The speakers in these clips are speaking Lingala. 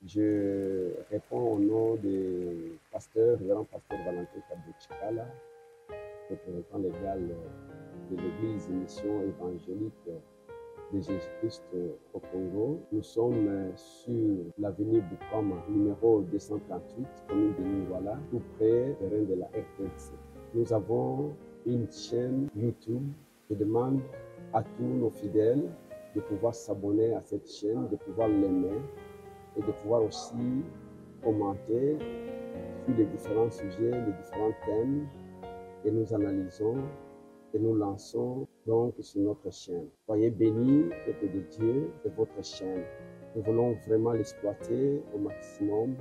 Je réponds au nom du pasteur, révérend pasteur Valentin Kabouchikala, représentant légal de l'Église Mission évangélique de Jésus-Christ au Congo. Nous sommes sur l'avenue Bukama, numéro 238, commune de Ningwala, tout près du terrain de la RTC. Nous avons une chaîne YouTube. Je demande à tous nos fidèles de pouvoir s'abonner à cette chaîne, de pouvoir l'aimer et de pouvoir aussi commenter sur les différents sujets, les différents thèmes que nous analysons et nous lançons donc sur notre chaîne. Soyez bénis, peuple de Dieu, de votre chaîne. Nous voulons vraiment l'exploiter au maximum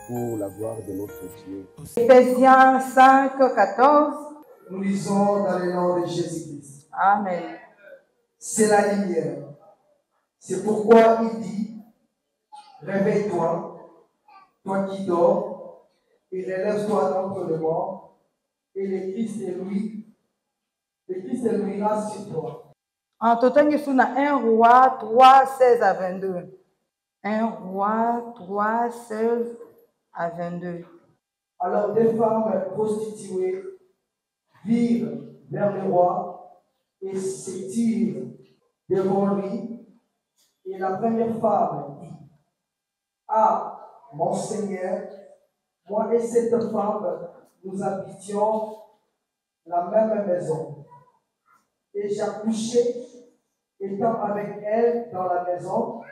pour la gloire de notre Dieu. Éphésiens 5, 14. Nous lisons dans le nom de Jésus-Christ. Amen. C'est la lumière. C'est pourquoi il dit, réveille-toi, toi qui dors, et relève-toi d'entre les morts, et le Christ luira sur toi. En total, sur 1 Roi 3, 16 à 22. 1 Roi 3, 16 à 22. Alors des femmes prostituées virent vers le roi et s'étirent devant lui. Et la première femme dit, ah, mon Seigneur, moi et cette femme, nous habitions la même maison. Et j'accouchais, étant avec elle dans la maison,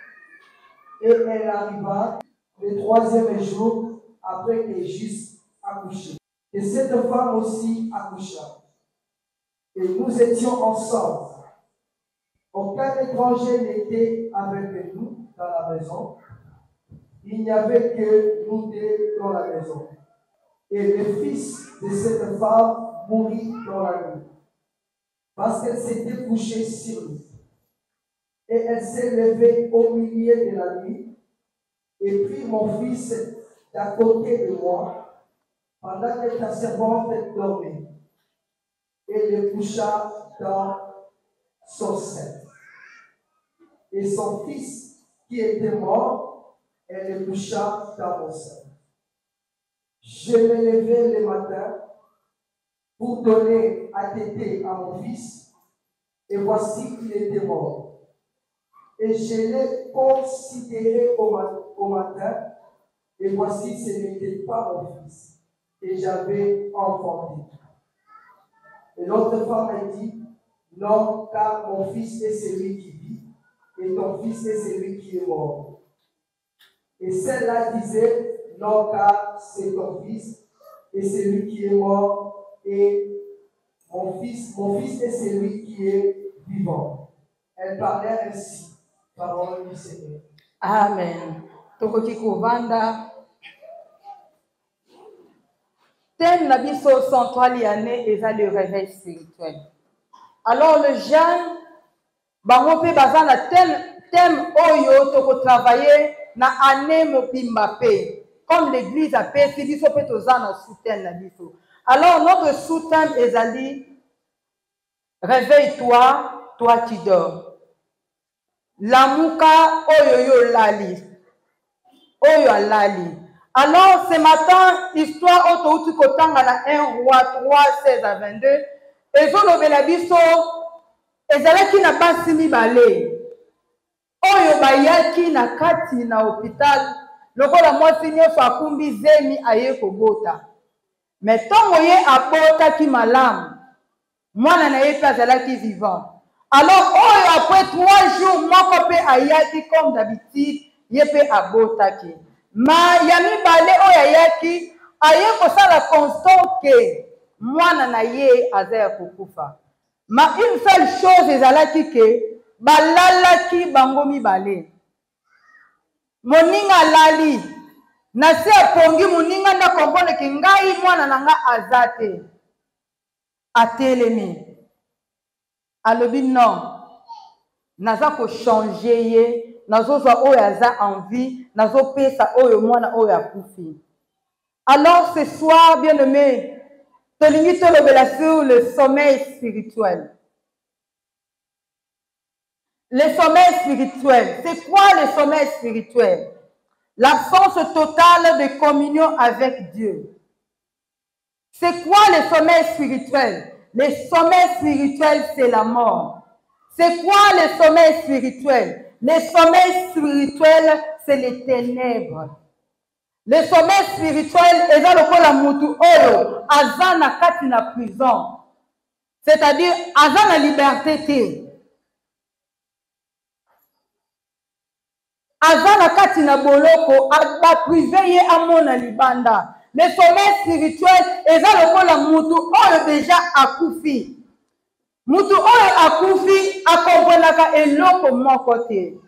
et elle arriva le 3e jour après que j'eusse accouché. Et cette femme aussi accoucha. Et nous étions ensemble. Aucun étranger n'était avec nous dans la maison. Il n'y avait que nous deux dans la maison. Et le fils de cette femme mourut dans la nuit, parce qu'elle s'était couchée sur lui. Et elle s'est levée au milieu de la nuit et prit mon fils d'à côté de moi pendant que ta servante dormait, et le coucha dans son sein. Et son fils qui était mort, elle le coucha dans mon sein. Je me levai le matin pour donner à téter à mon fils, et voici qu'il était mort. Et je l'ai considéré au matin, et voici ce n'était pas mon fils, et j'avais enfanté. Et l'autre femme a dit, non, car mon fils est celui qui vit, et ton fils est celui qui est mort. Et celle-là disait, non, car c'est ton fils, et celui qui est mort, et mon fils est celui qui est vivant. Elle parlait ainsi. Parole du Seigneur. Amen. Tokoki kovanda. Thème na biso central l'année est le réveil spirituel. Alors le jeune, bango pe bazana thème oyo toko travailler na année mopimba pe. Comme l'église a pe si biso pe tozana sous-thème na biso. Alors notre sous-thème est réveille-toi, toi qui dors. Lamuka oyo lali. Oyo lali. Alors ce matin, histoire autouti kotanga na 1 Roi 3, 16 à 22. Ezolobela biso ezalaki na basi mibale. Oyo bayaki na kati na hôpital lokola mwasi nyonso akumbi zemi aye kobota. Mais ntongo ye abotaki malamu, mwana na ye pe azalaki vivant. Alors, après 3 jours, moko pe ayaki comme d'habitude, ye pe abotaki. Ma yami bale ayaki, aye kosala constant ke mwana na ye azaya kokufa. Ma une seule chose ezalaki ke balalaki bango mibale. Moninga lali, na se apongi moninga na kompone ke ngai mwana na nga azate. Atelemi. Alobi non, naza ko changer ye, nazo zwa oyo aza envie, nazo pesa oyo mwana oyo akufi. Alors ce soir, bien-aimé, tolingi tolobela sur le sommeil spirituel. Le sommeil spirituel, c'est quoi le sommeil spirituel? l'absence totale de communion avec Dieu. C'est quoi le sommeil spirituel? Le sommeil spirituel, c'est la mort. C'est quoi le sommeil spirituel? Le sommeil spirituel, c'est les ténèbres. Le sommeil spirituel est dans le cas de mutu oyo aza na kati na prison. C'est-à-dire aza na liberté. Aza na kati na boloko ba privé ye amona libanda. Le sommeil spirituel est dans le cas de mutu oyo déjà akufi. Mutu oyo akufi akomprenaka eloko moko te.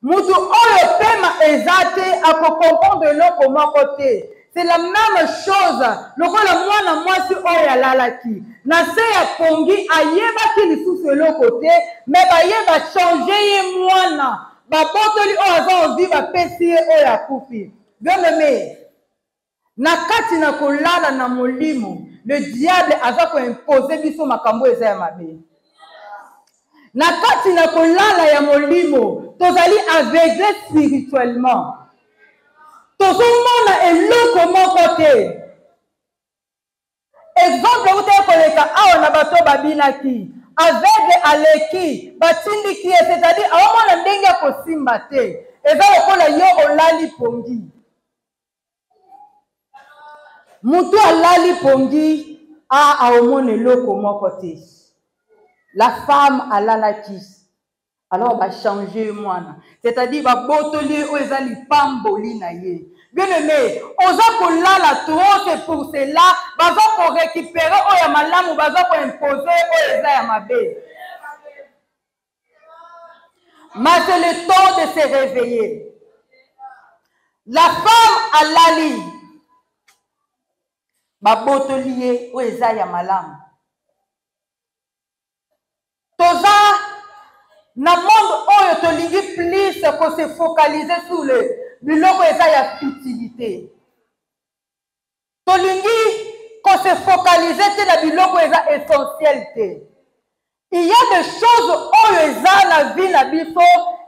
Mutu oyo pema ezate akokomprendre eloko moko te. C'est la même chose. Lokola mwana mwasi oyo alalaki. Na se ya pongi ayebaki lisusu eloko te, mais bayeba changer ye mwana. Babotoli oyo aza ozi bapesi ye oyo akufi. Bien-aimé, na kati na kolala na molimo, le diable aza ko imposer biso makambo eza ya mabe. Na kati na kolala ya molimo, tozali aveuglé spirituellement. Tozomona eloko moko te. Exemple ute koleka awa na bato babinaki, aveugle aleki, batindiki, c'est-à-dire aomona ndenge kosimba te. Eza lokola yo olali pongi. Mutu alali pongi aomona eloko moko te. La femme alalaki. Alors va changer mwana. C'est-à-dire va botoli o ezali pamboli na ye. Bien-aimé, oza kolala trop, c'est pour cela baza ko récupérer o ya malamu baza ko imposer o eza ya mabe. Mais c'est le temps de se réveiller. La femme alali ba botoli ye o eza ya malamu. Toza na monde oyo tolingi plus ko se focaliser sur le biloko eza ya futilité. Tolingi ko se focaliser te na biloko eza essentiel te. Il y a des choses oyo eza na vie na biso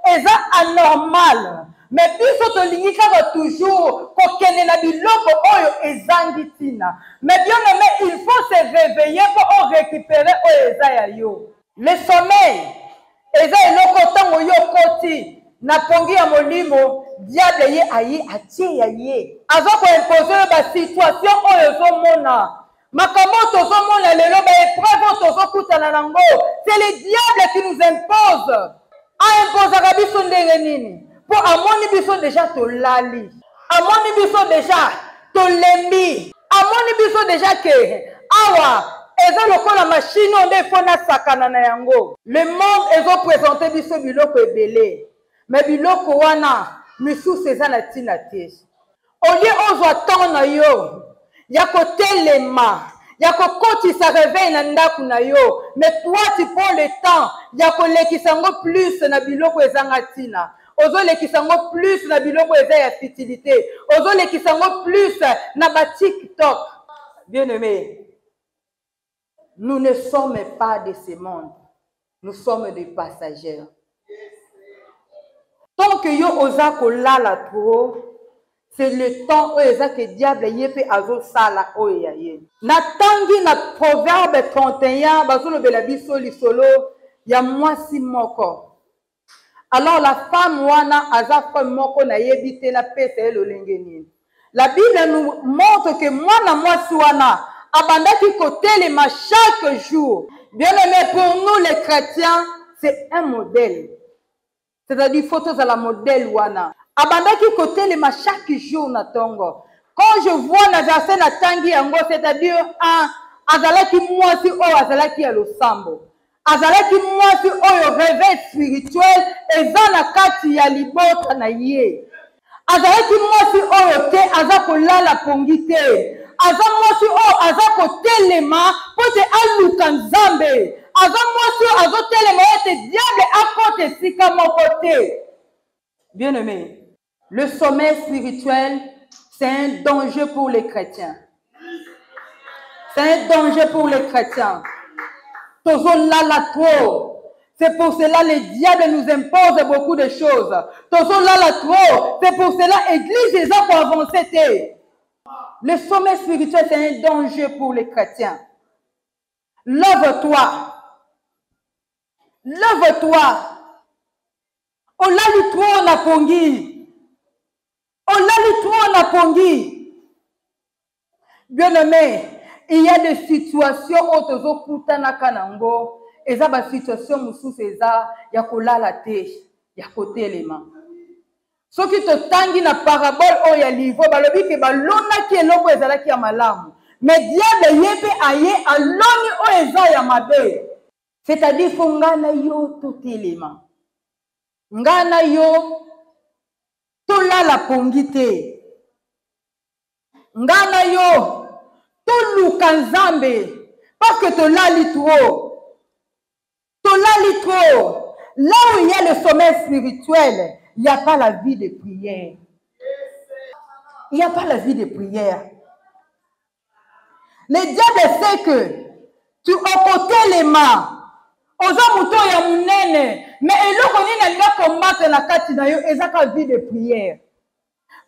eza anormal. Mais biso tolingi kaka toujours ko kene na biloko oyo ezangi tina. Mais bien aimé, il faut se réveiller pour récupérer oyo eza ya yo. Le sommeil, eza eloko tango yo koti na pongi ya molimo, diable ye aye atie ya ye. Azo ko imposer ba situation oyo ezomona. Makambo tozomona lelo ba épreuve tozokutana nango. C'est le diable qui nous impose. A imposaka biso ndenge nini? Pour amoni biso déjà tolali. Amoni biso déjà tolembi. Amoni biso déjà ke awa eza lokola machine onde fona sakana na yango. Le monde ezo présenter biso biloko ebele. Mais biloko wana misusu eza na tina te. Olie ozwa temps na yo ya kotelema, ya kokotisa réveil na ndaku na yo. Mais toi tu prends le temps ya kolekisa ngo plus na biloko ezanga tina. Ozo lekisa ngo plus na biloko eza ya futilité. Ozo lekisa ngo plus na ba TikTok. Bien-aimé, nous ne sommes pas de ce monde. Nous sommes des passagers. Tant que yo oza kolala trop, c'est le temps où eza que diable yepe azo sala oya ye. Natangi na proverbe 31 bazolo bela biso lisolo ya mwasi moko. Alors la femme wana aza femme moko na yebite na pesa elolenge nini. La Bible nous montre que mwana mwasi wana abandaki kotelema chaque jour. Bien aimé, pour nous les chrétiens, c'est un modèle. C'est-à-dire photos à la modèle wana. Abandaki kotelema chaque jour na tongo. Quand je vois na verset na tangi yango, c'est-à-dire azalaki mwasi oyo azalaki ya losambo. Azalaki mwasi oyo réveil spirituel eza na kati ya libota na ye. Azalaki mwasi oyo te aza kolala pongi te. Aza mwasi oyo aza kotelema pote aluka nzambe. Aza mwasi oyo azotelema ete diable akote sika moko te. Bien aimé, le sommeil spirituel, c'est un danger pour les chrétiens. C'est un danger pour les chrétiens. Tozo lala trop. C'est pour cela le diable nous impose beaucoup de choses. Toujours là, là, trop. C'est pour cela l'église est là pour avancer. Le sommet spirituel, c'est un danger pour les chrétiens. Lève-toi. Lève-toi. On l'a lu trop, on a pongi. On l'a lu trop, on a pongi. Bien aimé, il y a des situations où tu as kutana kanango. Et ça, la situation, c'est ça, il y a la tête, il y a côté élément. Ce qui te tangi na parabole, oh, il y a livre, balobi ke balona ki eloko ezala ki ya malamu. Mais diable yebe aye aloni o eza ya mabe. C'est-à-dire faut ngana yo tout élément. Ngana yo to la la pongite. Ngana yo to luka nzambe parce que to la litro. To la litro. Là où il y a le sommeil spirituel, il n'y a pas la vie de prière. Il n'y a pas la vie de prière. Le diable sait que tu as côté les mains. Oza muto ya munene. Mais eloko nini nga combattre na kati na yo ezaka vie de prière.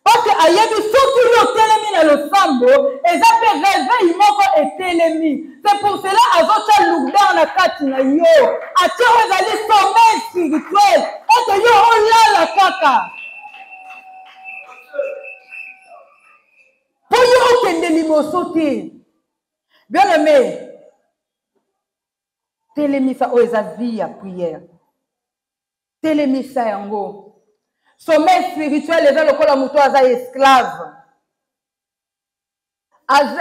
Parce que ayebi surtout yo telemi na le sambo, ezape réveil moko etelemi. C'est pour cela azocha lookdown na kati na yo. Atie ezali sommeil spirituel. Et yo olala kaka. Pour yo okende liboso te. Bien aimé. Télémissa o eza vie ya prière. Télémissa yango. Sommeil spirituel eza lokola muto aza esclave.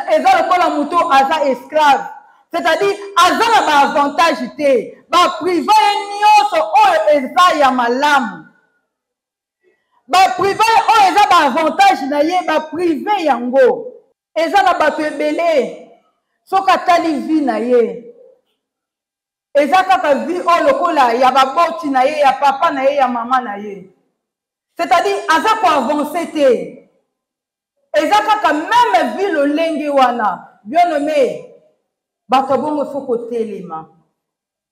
Eza lokola muto aza esclave. C'est-à-dire aza na ba avantage te. Ba privé nyonso o eza ya malamu. Ba privé o eza ba avantage na ye ba privé yango. Eza na bato ebele. Soka tali vie na ye. Eza kaka vie o lokola ya baboti na ye, ya papa na ye, ya mama na ye. C'est-à-dire, aza ko avancer te. Eza kaka même vie lo lenge wana. Bien aimé, bato bongo faut ko telema.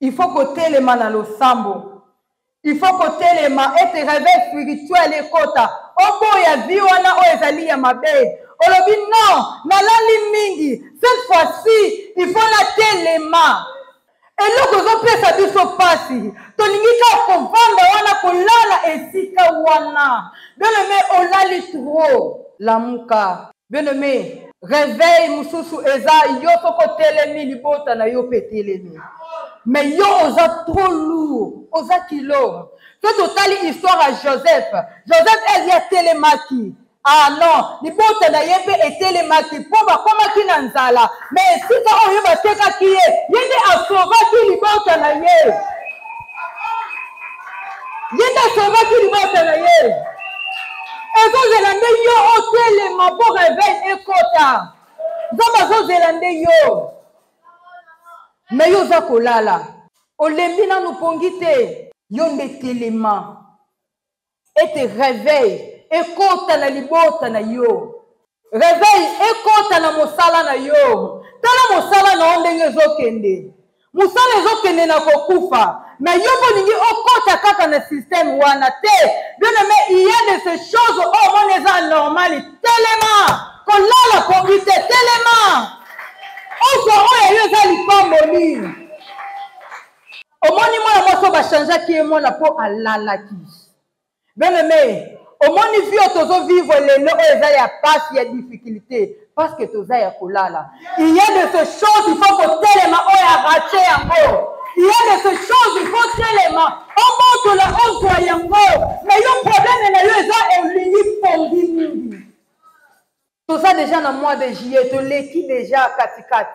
Il faut ko telema na lo sambo. Il faut ko telema et te réveil spirituel ekota. Obo ya vie wana o ezali ya mabe. Olobi non, na lali mingi. Cette fois-ci, il faut la telema. Et là, vous avez fait ça passi. Toningika ko vanda wana ko lala esika wana. Bien aimé, on l'a trop. Lamuka. Bien aimé, réveil mususu eza yo soko telemi libota na yo petelemi. Mais yo oza trop lourd, oza kilo. C'est total histoire à Joseph. Joseph est ya telemaki. Ah non, libota na yebe etelemaki po ba koma kina nzala. Mais si ça on yeba teka kiye, yende asova ki libota na ye. Yende asova ki libota na ye. Ezo zelande yo otelema po réveil ekota. Zamba zo zelande yo. Mais yo za kolala. Olembi na nous pongite. Yo ndetelema. Et te réveille. Ekota na libota na yo. Réveil ekota na mosala na yo. Tala mosala na ondenge zokende. Mosala zokende na kokufa. Mais yo boningi okota kaka na système wana te. Bien aimé, il y a de ces choses au monde est normal. Tellement. Qu'on l'a la conduite tellement. On se rend et yo za lipamboli. Au monde moi la moso ba changer qui est mon la peau à lalaki. Bien aimé, au monde il vit autour vivre les noms et il y a pas il y a difficulté parce que tout ça y a kolala. Il y a de ces choses il faut que tellement on a raté en haut. Il y a de ces choses il faut tellement on monte là on voit en haut. Mais il y a un problème et le ça est l'uni pongi. Tout ça déjà dans le mois de juillet, tout l'équipe déjà à 4-4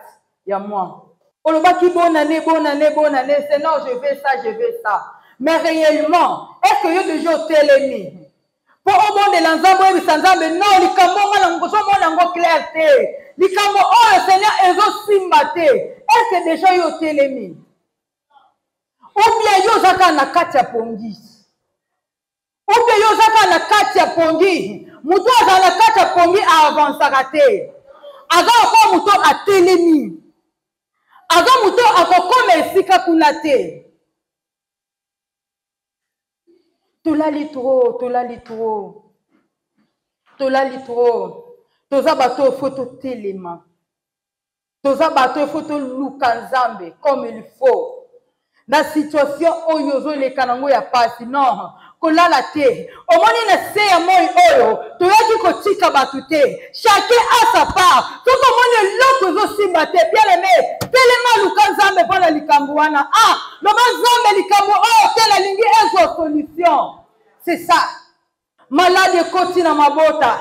il y a moi. On le qui bonne année, c'est non je veux ça. Mais réellement, est-ce que y a déjà télémi? Pour au monde de l'ensemble, non, les camons, on clarté. Les camons, oh, le Seigneur, ils ont simbaté. Est-ce que déjà y a télémi? Ou bien y a zaka na katia pongi? Ou bien y a zaka na katia pongi? Moutou a na katia pongi a avancé raté. Aga encore moutou a télémi. Aga moutou a kokome sika kunate. tolali trop, tolali trop. Tolali trop. Toza bato faut totelema. Toza bato faut toluka nzambe comme il faut. La situation oyo zoleka nango ya pasi non. Kolala te. Omoni na se ya moi oyo. Toyaki kotika batu te. Chacun a sa part. Toko moni loko zo simba te. Bien aimé. Telema luka nzambe pona likambo wana. Ah, loba nzambe likambo oyo tela lingi ezo solution. C'est ça. Malade koti na mabota.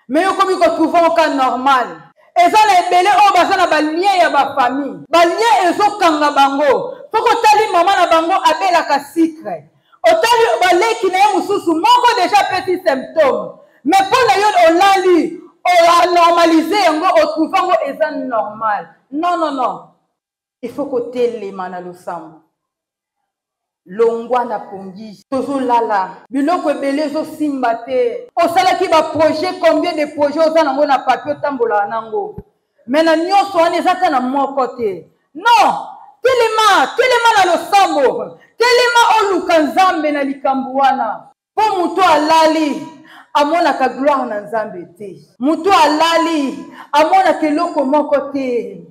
Mais yo komi ko trouver un cas normal. Eza na ebele oyo baza na balien ya bafamille. Balien ezokanga bango. Foko tali mama na bango abelaka secret. Otali baleki na ye mususu moko déjà petit symptôme. Mais pour na yo olali, on normaliser yango, on trouve yango eza normal. Non, non, non. Il faut que telema na losambo. Longwa na pongi. Tozo lala. Biloko ebele zo simba te. Osalaki ba projet, combien de projets oza nango na papier tambola nango. Mais na nyonso wana ezaka na moko te. Non. Telema na losambo. Telema oluka nzambe na likambo wana. Po muto alali. Amona ka gloire na nzambe te. Muto alali. Amona keloko moko te.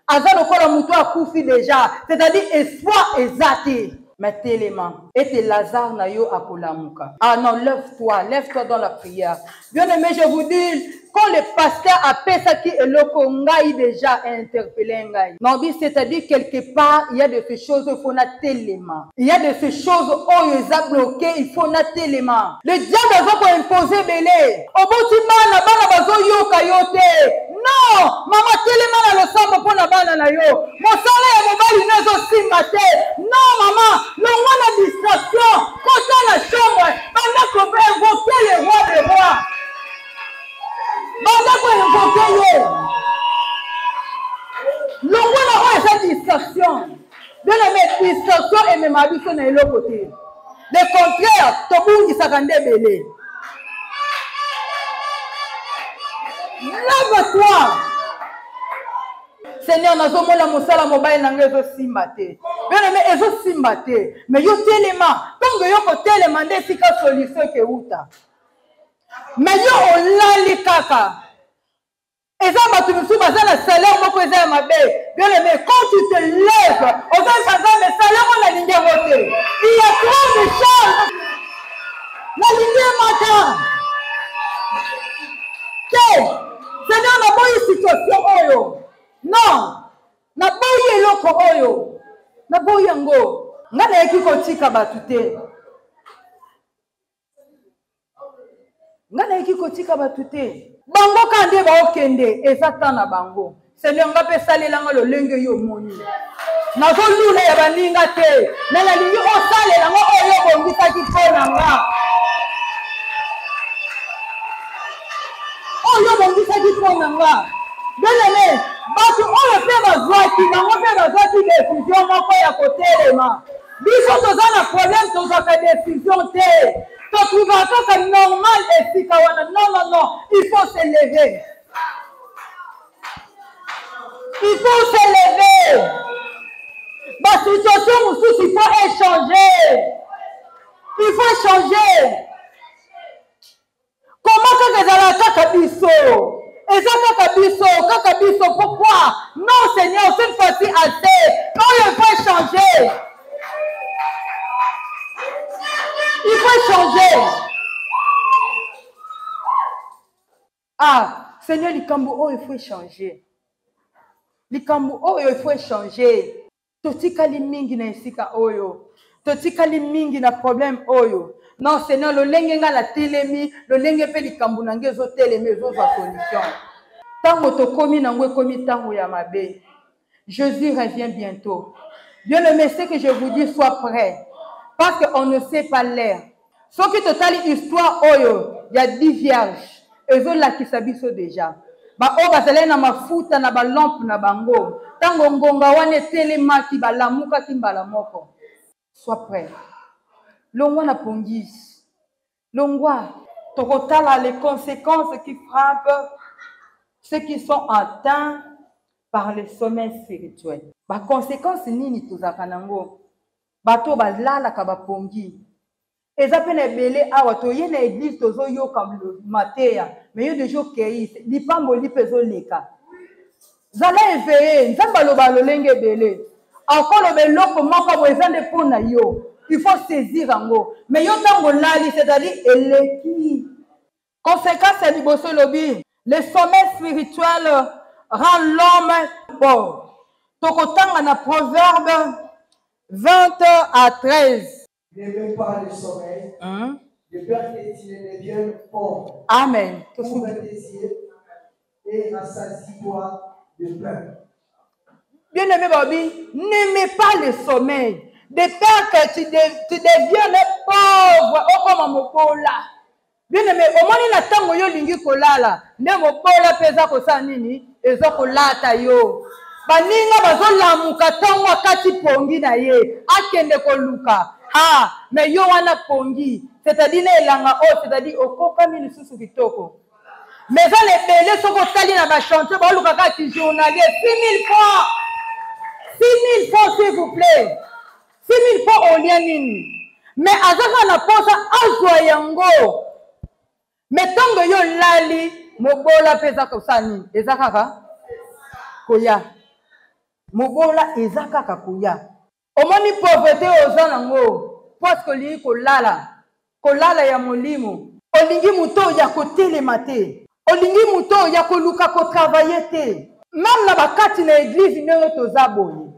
Aza lokola muto akufi déjà. C'est-à-dire espoir ezate. Mais télément, et Lazare na yo akolamuka. Ah non, lève-toi dans la prière. Bien aimé, je vous dis, quand le pasteur appelle ça qui est loko ngai déjà interpellé ngai. Non, c'est-à-dire quelque part, il y a de ces choses, il faut na télément. Il y a de ces choses où ils ont bloqué, il faut na télément. Le diable va imposer belé. Au bout du bana bazo yoka yote. Non, maman télément na le sambo pour na bana na yo. Mon salaire ya mobali nezo simate. Non, maman. Le roi de distraction, quand dans la chambre, pendant qu'on peut invoquer le roi des rois. Pendant qu'on invoque le roi de roi est cette distraction. De la mettre distraction et même habitude dans l'autre côté. Le contraire, Tobou qui s'attendait belé. Lève-toi. Seigneur, nous avons la mosala mobile na ngezo simbate. Bien aimé, ezo simbate. Mais yo telema, tant que yo ko telema nde sika solution ke uta. Mais yo olali kaka. Eza batu musu baza na salaire moko eza mabe. Bien aimé, quand tu te lèves, on va changer le salaire on la ligne voter. Il y a trop de choses. La ligne matin. Seigneur, na boyi situation oyo. Non, na boyi eloko oyo. Na boyi yango. Nga na eki kotika batu te. Nga na eki kotika batu te. Bango kande ba okende ezata na bango. Seigneur nga pe salela nga lolenge yo moni. Na zo lula ya baninga te. Na na lingi o salela nga oyo bongisa ki pona nga. Oyo bongisa ki pona nga. Bien-aimé, bato oyo pe bazwaki bango pe bazwaki décision moko ya kotelema. Biso toza na problème tozwaka décision te. Totrouva kaka normal esika wana. Non, non, non, il faut se lever. Il faut se lever. La situation mosusu, il faut échanger. Il faut échanger. Comment que ezala kaka biso? Kaka biso, pourquoi? Non, Seigneur, cette fois-ci assez. Non, il faut changer. Il faut changer. Ah, Seigneur, il faut changer. Il faut changer. Totikali mingi na esika oyo. Totikali mingi na problème oyo. Non, Seigneur, le lenge nga la telemi, le lenge pe likambu na ngezo telemi zo za solution. Tango to komi na ngwe komi tango ya mabe. Jésus revient bientôt. Bien aimé, ce que je vous dis, sois prêt. Parce qu'on ne sait pas l'heure. Ce qui totali histoire oyo, il y a 10 vierges. Ezo la kisabiso déjà. Ba o bazale na mafuta na ba lampe na bango. Tango ngonga wane telema ki ba lamuka ki mbala moko. Sois prêt. Longwa na pongis. Longwa, tokotala les conséquences qui frappent ceux qui sont atteints par le sommeil spirituel. Ba conséquences nini tozaka nango? Bato bazala ka ba pongi. eza pe na ebele awa toye na église tozoyoka mateya mais yo deja okei lipamboli mpe ezoleka zala eveye nzambe aloba lolenge ebele akoloba eloko moko boye eza nde mpo na yo il faut saisir yango mais yo ntango olali c'est-à-dire eleki conséquence ya liboso elobi le sommet spirituel rend l'homme pauvre tokotanga na proverbe 20 à 13. N'aimez pas le sommeil, de peur que tu ne deviennes pauvre. Amen. Ouvre tes yeux et rassasie-toi de pain. Bien-aimé Bobby, n'aimez pas le sommeil, de peur que tu deviennes pauvre. Oh, comme mokola. Bien-aimé, au moins il a tant yo lingi kolala, ne mokola pesa ko sa nini, ezo kolata yo. Baninga bazolamuka tango wakati pongi na ye akende koluka mais yo wana pongi c'est-à-dire elanga c'est-à-dire okokami lisusu kitoko mais ça les belé soko tali na ba chantier ba luka kati journalier 6 000 francs 6 000 francs s'il vous plaît 6 000 francs au lien nini mais azaka na posa azwa yango mais tango yo lali mobola pesa ko sani ezaka koya mobola ezaka kakuya omoni pauvreté oza nango parce que li kolala ya molimo olingi muto ya kotelema te olingi muto ya koluka ko travailler te même na bakati na église ndenge toza boye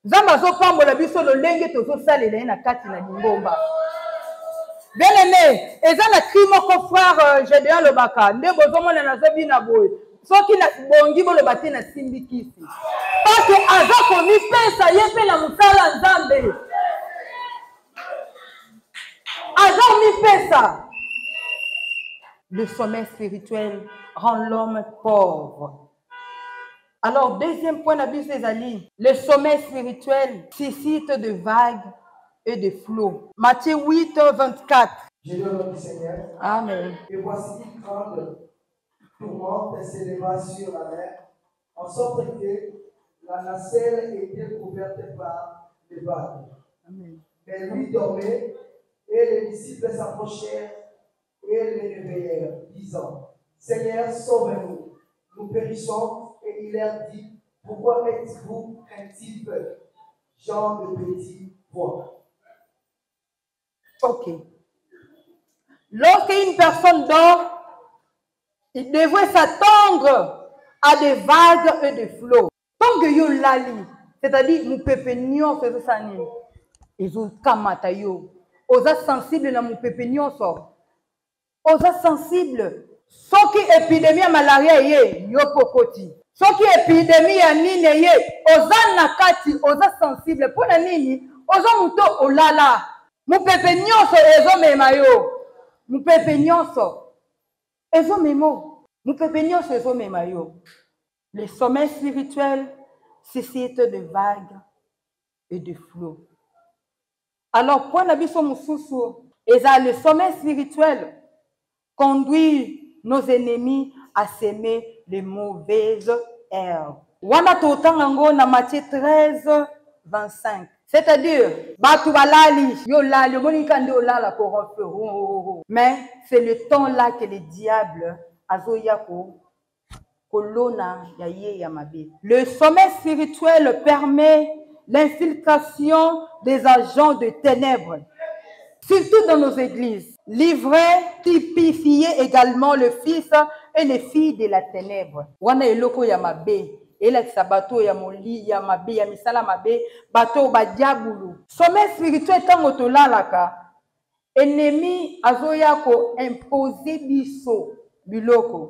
nzambe azopambola biso lolenge tozosalela ye na kati na lingomba bien aimé eza na cri moko frère Gédéon lobaka nde bozomona nazobina boye soki na bongi boloba te na simbi kisi parce que aza komipesa ye mpe na mosala nzambe aza komipesa. Le sommeil spirituel rend l'homme pauvre. Alors deuxième point d'abus ezali le sommeil spirituel suscite de vagues et de flots. Matthieu 8 24. Je donne au Seigneur. Amen. Et voici une grande tourmente s'éleva sur la mer, en sorte que la nacelle était couverte par les vagues. Amen. Mais lui dormait, et les disciples s'approchèrent et les réveillèrent, disant, Seigneur, sauve-nous, nous périssons. Et il leur dit, pourquoi êtes-vous craintifs, gens de petit poids? Ok. Lorsqu'une personne dort, il devrait s'attendre à des vagues et des flots. Tant que yo lali, c'est-à-dire nous pépenions ce sani, ils ont kamata yo. Osa sensible na mu pépenions so. Osa sensible. Soki épidémie à malaria ye yo kokoti. Soki épidémie ya nini ye osa nakati osa sensible pour na nini osa muto olala. Mu pépenions so ezo mema yo. Mu pépenions so. Ezo memo. Mu pépenions so ezo mema yo. Le sommeil spirituel suscite de vagues et de flots. Alors, pour nabiso mususu, le sommeil spirituel conduit nos ennemis à s'aimer les mauvaises herbes. Wana totango na Matthieu 13, 25. C'est-à-dire, batu balali, yo lali, monikande olala ko. Mais c'est le temps là que le diable azoyako. Le sommeil spirituel permet l'infiltration des agents de ténèbres, surtout dans nos églises. Livrer, typifier également le fils et les filles de la ténèbre. Wana eloko ya mabe, ela sabato ya moli ya mabe ya misala mabe, bato ba diabulu. Sommeil spirituel tango tolalaka, ennemi azoya ko imposer biso biloko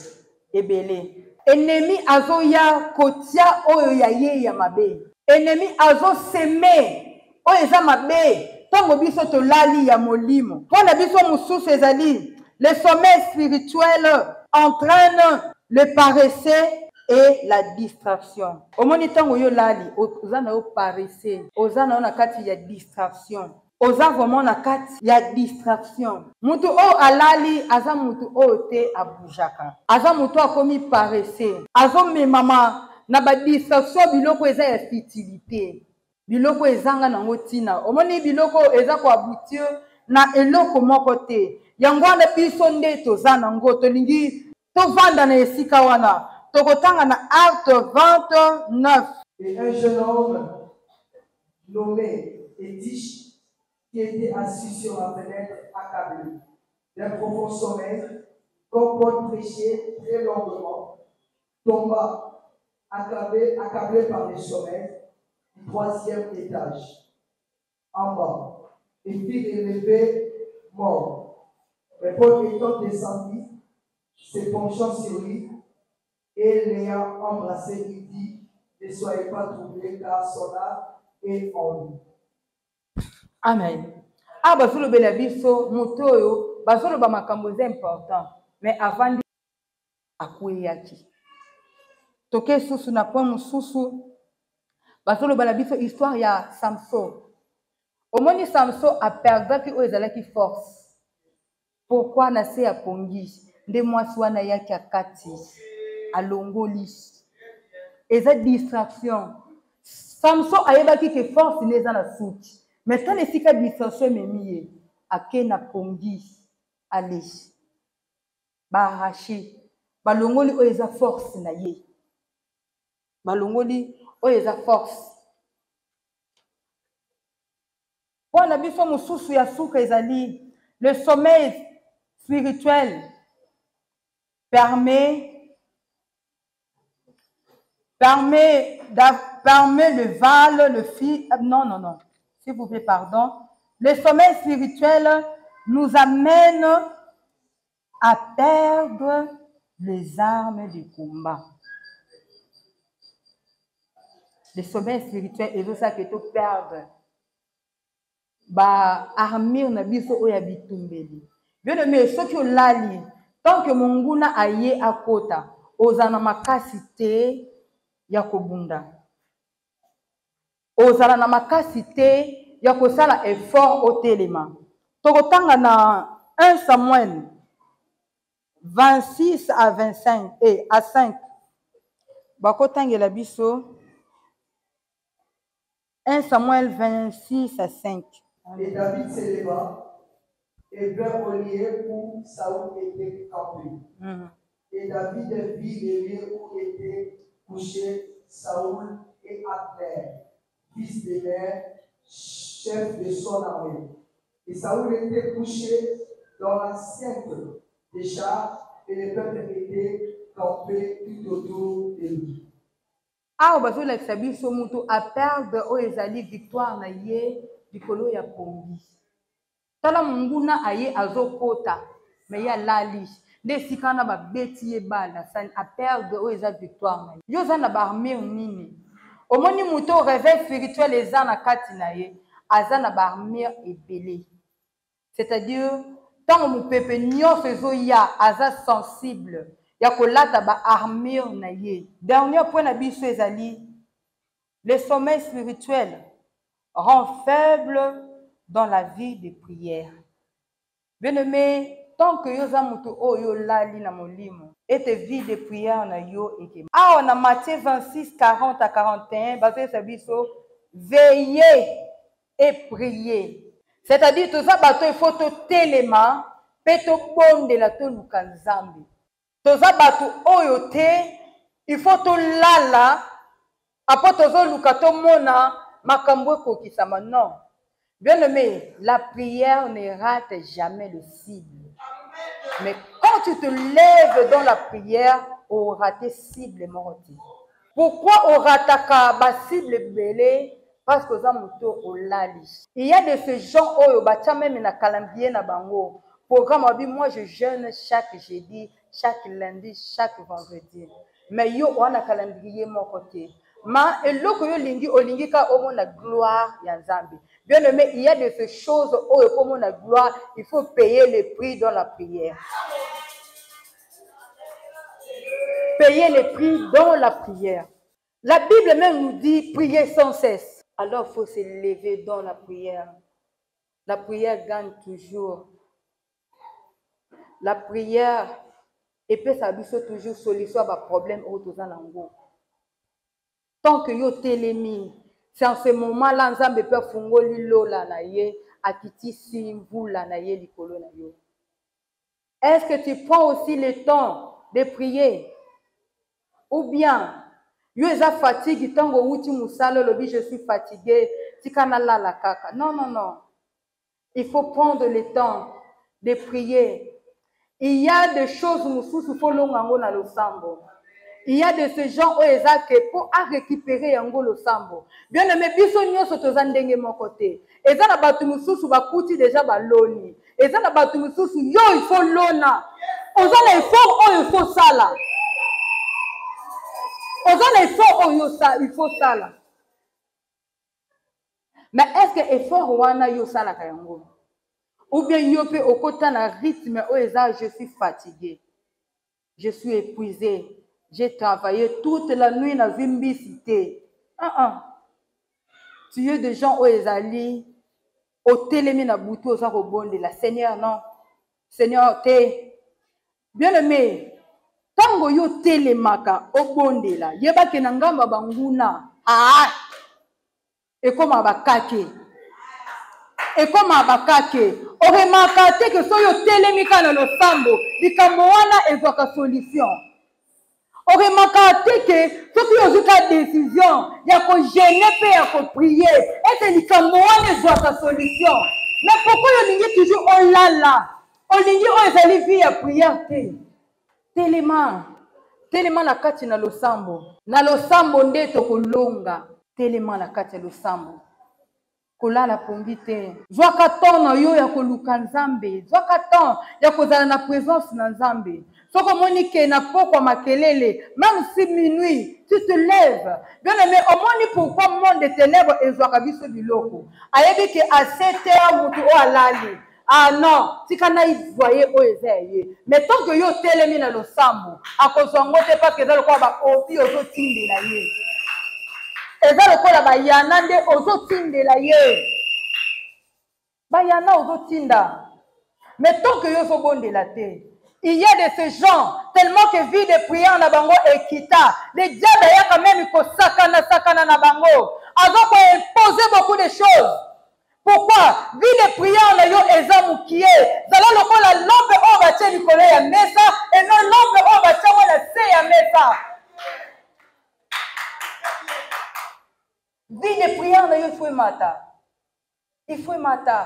ebele. Ennemi azoya kotia oyo ya ye ya mabe. Ennemi azo seme oyo eza mabe. Tango biso to lali ya molimo. Pona biso mususu ezali. Le sommeil spirituel entraîne le paresseux et la distraction. Omoni tango yo lali, ozana yo paresseux, ozana yo na kati ya distraction. Oza vraiment na kati ya distraction. Mutu o alali aza mutu o te abujaka. Aza mutu akomi paresseux. Azo me mama na ba distraction biloko eza ya futilité. Biloko ezanga nango tina. Omoni biloko eza ko aboutir na eloko moko te. Yango wana biso nde toza nango tolingi tovanda na esika wana. Tokotanga na Acte 29. Et un jeune homme nommé Étiche, qui était assis sur la fenêtre accablé d'un profond sommeil, comme Paul prêchait très longuement, tomba accablé par le sommeil du 3e étage, en bas, et fit élever mort. Mais Paul étant descendu, se penchant sur lui, et l'ayant embrassé, il dit: ne soyez pas troublés, car son âme est en lui. Amen. Ah, basolo bela biso motoyo, basolo ba makambo important, mais avant de akuyaki. Toke susu na point mususu, basolo bela biso histoire ya Samson. Omoni Samson a perdu o ezalaki force. Pourquoi na se apongi nde mwasi wana yaki akati alongoli. Eza distraction. Samson ayebaki ke force neza na suki. Mais quand les cas distraction memie ake na pongi ali bahashi balongoli o eza force na ye. Balongoli o eza force. Pour biso mususu ya suka ezali le sommeil spirituel permet le val, le fil. Non. S'il vous plaît, pardon. Le sommeil spirituel nous amène à perdre les armes du combat. Le sommeil spirituel est ça que tu perds. Ba armure na biso oya bitumbeli. Bien aimé, ce que lali, tant que monguna aye akota, ozana makasi te ya kobunda. Ozala na makasi te ya kosala effort au telema. Tokotanga na 1 Samuel 26 à 25 et à 5. Bakotangela biso 1 Samuel 26 à 5. Et David s'éleva et vint au lieu où Saoul était campé. Et David vit le lieu où étaient couchés Saoul et Abner, fils de Ner, chef de son armée. Et Saoul était couché dans l'enceinte des chars et le peuple était campé tout autour de lui. Ah, bazo la sabi so mutu a perdre o ezali victoire na ye dikolo ya pongi. Tala munguna aye azokota me ya lali nde sikana ba beti ye bala san a perdre o ezali victoire na ye. Yo za na ba armure nini? Omoni mutu au réveil spirituel eza na kati na ye, aza na ba armure ebele. C'est-à-dire tant mu pepe nyonso ezo ya aza sensible. Yakolata ba armure na ye. Dernier point na biso ezali, le sommeil spirituel rend faible dans la vie de prière. Bien aimé, tant que yo za mutu oyo lali na molimo, et te vie de prière na yo eke. Ah, on a Matthieu 26, 40 à 41, basé sa biso, veillez et priez. C'est-à-dire tout ça bato il faut to telema, peto bonde la to lukanzambi. Toza batu oyo te, il faut to lala, apo tozo luka to mona, makambo kokisama. Non. Bien aimé, la prière ne rate jamais le cible. Mais quand tu te lèves dans la prière, on rate cible morte. Pourquoi on rataka ba cible belé? Parce que ça moto au lali. Il y a de ces gens oyo batia même na calendrier na bango. Programme moi je jeûne chaque jeudi, chaque lundi, chaque vendredi. Mais yo on a calendrier mon côté. Ma eloko yo lingi olingi ka omo na gloire ya Nzambe. Bien aimé, il y a de ces choses oyo comme la gloire, il faut payer le prix dans la prière. Payer le prix dans la prière. La Bible même nous dit prier sans cesse. Alors il faut se lever dans la prière. La prière gagne toujours. La prière et peut s'abuser toujours solution à problème au tout lango. Tant que yo télémi, c'est en ce moment là Nzambe peut fungoli lola na ye akitisi mvula na ye likolo na yo. Est-ce que tu prends aussi le temps de prier? Ou bien, yo eza fatigue tango uti musalo lobi je suis fatigué, tikana la kaka. Non, non, non. Il faut prendre le temps de prier. Il y a des choses mususu faut longango na losambo. Il y a de ces gens où ils ont pour récupérer yango losambo. Bien aimé, biso nyonso toza ndenge moko te. Eza na batu mususu bakuti déjà baloni. Eza na batu mususu yo il faut lona. Oza na effort oyo il faut sala. Oza na effort oyo il faut sala. Mais est-ce que effort wana yo sala ka yango? Ou bien yo pe okota na rythme oyo eza je suis fatigué. Je suis épuisé. J'ai travaillé toute la nuit dans une bisité. Tu es des gens où ils allaient au télémi na boutou aux arobonde la Seigneur non. Seigneur te. Bien aimé. Tango yo télémaka au bonde la. Yeba ke nangamba banguna. Et comme abakake. Et comme abakake. Oremaka te que so yo télémika na losambo. Likambo wana ezwaka solution. Oremaka te que ceux qui ont eu la décision, il y a qu'on gêner et il y a qu'on prier. Et c'est likambo wana ezwaka solution. Mais pourquoi yo lingi toujours on là? On lingi on ezali vie ya prière te. Tellement la kati na losambo. Na losambo nde to kolonga. Tellement la kati na losambo. Kolala pongi te. Zwaka ton na yo ya koluka nzambe. Zwaka ton ya kozala na présence na nzambe. Soko monike na pokwa makelele. Même si minuit, tu te lèves. Bien aimé, au moins pourquoi monde de ténèbres et zwaka biso biloko. Ayebi ke à 7h mutu o alali. Ah non, si kana y voyez o ezeye. Mais tant que yo telemi na losambo, akozongo te parce que dans le quoi ba opi ozo tinde la ye. Eza lokola ba yana nde ozo tinde la ye. Ba yana ozo tinda. Mais tant que yo zo bonde la te. Il y a de ces gens, tellement que vie de prière na bango ekita. Les diables y a quand même sakana na bango. Alors qu'on imposer beaucoup de choses. Pourquoi? Vie de prière na yo ezamu kie. Zala lokola l'ombre on va tirer Nicolas ya mesa et non l'ombre on va tirer la se ya mesa. Vie de prière na yo il faut mata. Il faut mata.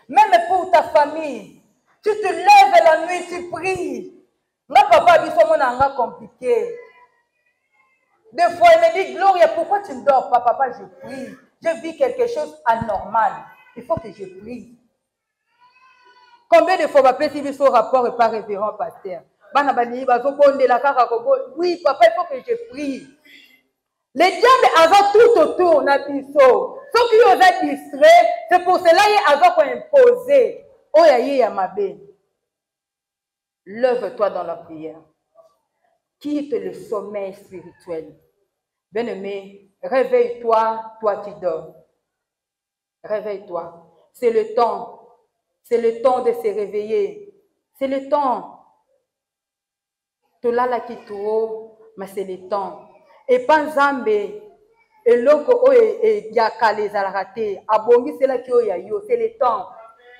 Même pour ta famille. Tu te lèves la nuit, tu pries. Mon papa dit que c'est compliqué. Des fois, il me dit, Gloria, pourquoi tu ne dors pas? Papa, je prie. Je vis quelque chose d'anormal. Il faut que je prie. Combien de fois, papa, si son rapport et pas révérend pasteur? Oui, papa, il faut que je prie. Les diables avaient tout autour, Nabiso. Ceux qui ont été distraits, c'est pour cela qu'ils ont imposé. Lève-toi dans la prière. Quitte le sommeil spirituel. Bien-aimé, réveille-toi, toi qui dors. Réveille-toi. C'est le temps. C'est le temps de se réveiller. C'est le temps. Tolala kituo, mais c'est le temps. Et pas Zambé, et loko et yakale zalakate, abongi c'est là qui yo, c'est le temps.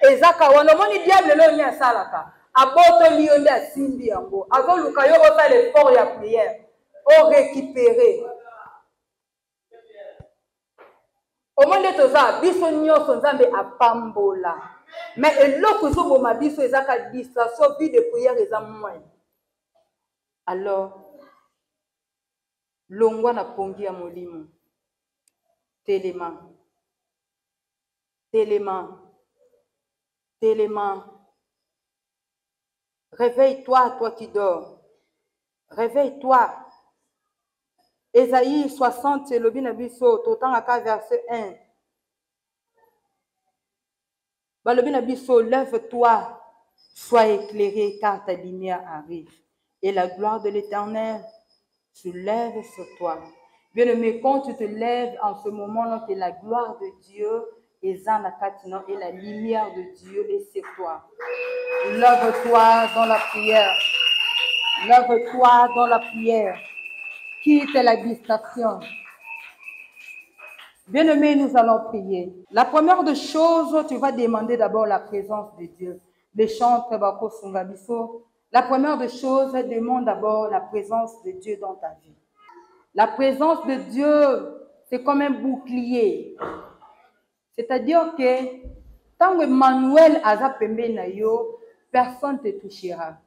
Et zaka wana moni diable lo nya salaka. Aboto lionde asimbi yango. Azo luka yo ota l'effort ya prière. O récupérer. Au monde toza biso nyonso nzambe apambola. Mais eloko zo boma biso ezaka distraction vie de prière eza moins. Alors longwa na pongi ya molimo. Téléma. Réveille-toi, toi qui dors. Réveille-toi. Ésaïe 60, c'est le binabiso, totan à verset 1. Le binabiso, lève-toi, sois éclairé, car ta lumière arrive. Et la gloire de l'Éternel se lève sur toi. Bien-aimé, quand tu te lèves en ce moment-là, que la gloire de Dieu et la lumière de Dieu est sur toi. Lève-toi dans la prière. Lève-toi dans la prière. Quitte la distraction. Bien-aimés, nous allons prier. La première des choses, tu vas demander d'abord la présence de Dieu. Les chants, la première des choses, demande d'abord la présence de Dieu dans ta vie. La présence de Dieu, c'est comme un bouclier. C'est-à-dire que tant que Manuel aza pembe na yo, personne ne te touchera.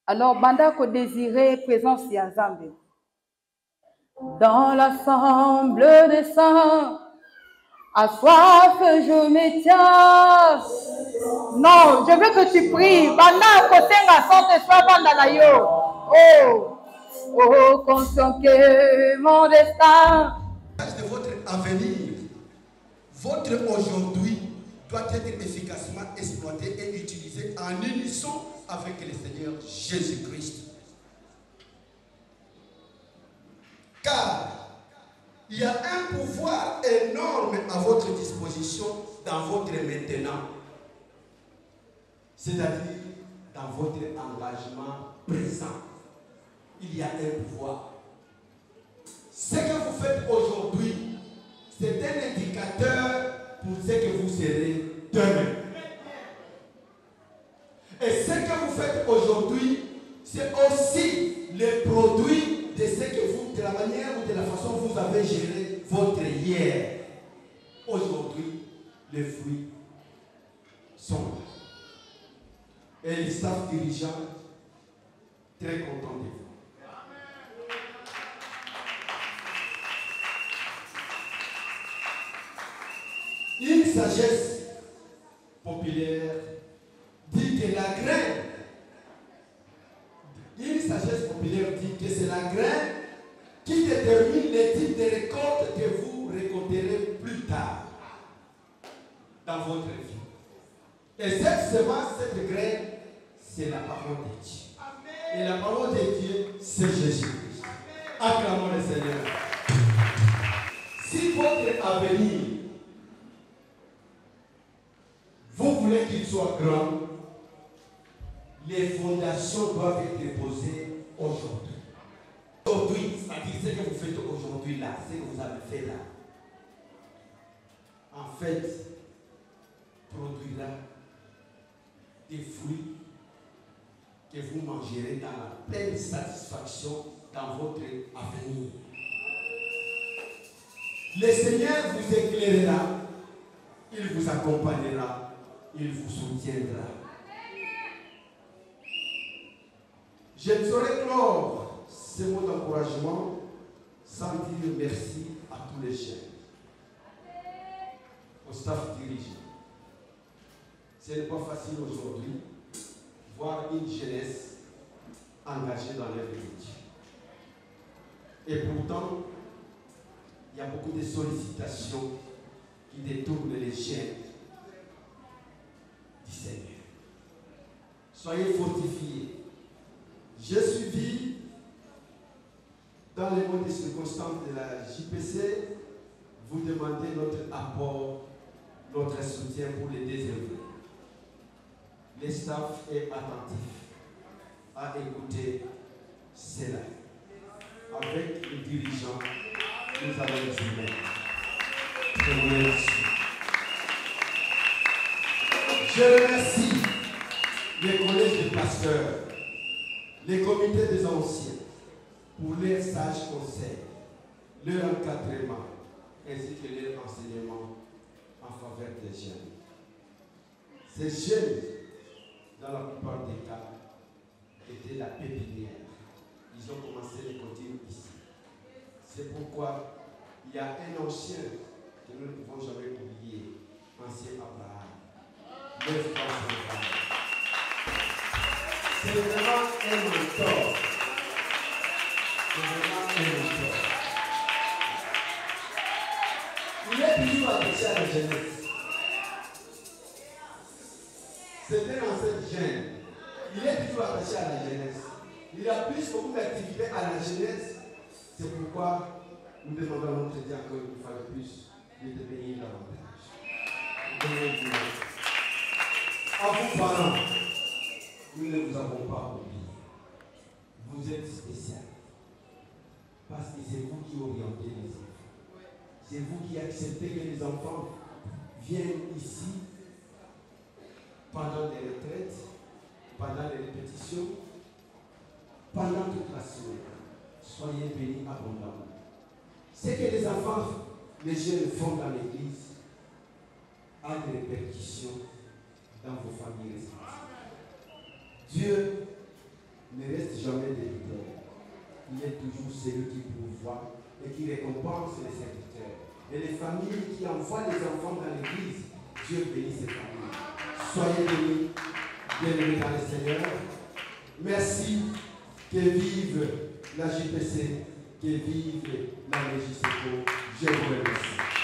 Alors, banda ko désirer présence ya Nzambe. Dans l'assemble des saints, à soif je me tiens. Non, je veux que tu pries. Banda côté la santé soit banda na yo. Oh, oh, conscient que mon destin. De votre avenir, votre aujourd'hui doit être efficacement exploité et utilisé en unisson avec le Seigneur Jésus-Christ. Car il y a un pouvoir énorme à votre disposition dans votre maintenant, c'est-à-dire dans votre engagement présent. Il y a un pouvoir. Ce que vous faites aujourd'hui, c'est un indicateur pour ce que vous serez demain. Et ce que vous faites aujourd'hui, c'est aussi le produit de ce que vous, de la manière ou de la façon dont vous avez géré votre hier. Aujourd'hui, les fruits sont là. Et les staff dirigeants, très contents de vous. Une sagesse populaire dit que la graine, c'est la graine qui détermine le type de récolte que vous récolterez plus tard dans votre vie. Et cette semence, cette graine, c'est la parole de Dieu. Et la parole de Dieu, c'est Jésus-Christ. Acclamons le Seigneur. Si votre avenir, vous voulez qu'il soit grand, les fondations doivent être posées aujourd'hui. Aujourd'hui, c'est-à-dire ce que vous faites aujourd'hui là, ce que vous avez fait là, en fait, produira des fruits que vous mangerez dans la pleine satisfaction dans votre avenir. Le Seigneur vous éclairera, il vous accompagnera, il vous soutiendra. Je ne saurais clore ces mots d'encouragement sans dire merci à tous les jeunes, au staff dirigeant. Ce n'est pas facile aujourd'hui voir une jeunesse engagée dans l'œuvre de Dieu. Et pourtant, il y a beaucoup de sollicitations qui détournent les jeunes du Seigneur. Soyez fortifiés. J'ai suivi dans les mots de circonstances de la JPC, vous demandez notre apport, notre soutien pour les désœuvrés. Le staff est attentif à écouter cela. Avec les dirigeants, nous allons exprimer. Je vous remercie. Je remercie les collèges de pasteurs, les comités des anciens, pour leurs sages conseils, leur encadrement, ainsi que leur enseignement en faveur des jeunes. Ces jeunes, dans la plupart des cas, étaient la pépinière. Ils ont commencé les continuer ici. C'est pourquoi il y a un ancien que nous ne pouvons jamais oublier, ancien Abraham. 9 ans. C'est vraiment un mentor. Il est toujours attaché à la jeunesse. C'est un ancien jeune. Il est toujours attaché à la jeunesse. Il a plus beaucoup d'activités à la jeunesse. C'est pourquoi nous demandons à notre Dieu encore une fois de plus de devenir davantage. À vous parents, nous ne vous avons pas oublié. Vous êtes spécial. Parce que c'est vous qui orientez les enfants. C'est vous qui acceptez que les enfants viennent ici pendant des retraites, pendant les répétitions, pendant toute la semaine. Soyez bénis abondamment. Ce que les enfants, les jeunes font dans l'église a des répercussions dans vos familles respectives. Dieu ne reste jamais débiteur. Il est toujours celui qui pourvoit et qui récompense les serviteurs. Et les familles qui envoient les enfants dans l'église, Dieu bénit ces familles. Soyez bénis, bienvenus dans le Seigneur. Merci, que vive la JPC, que vive la Régie Seco. Je vous remercie.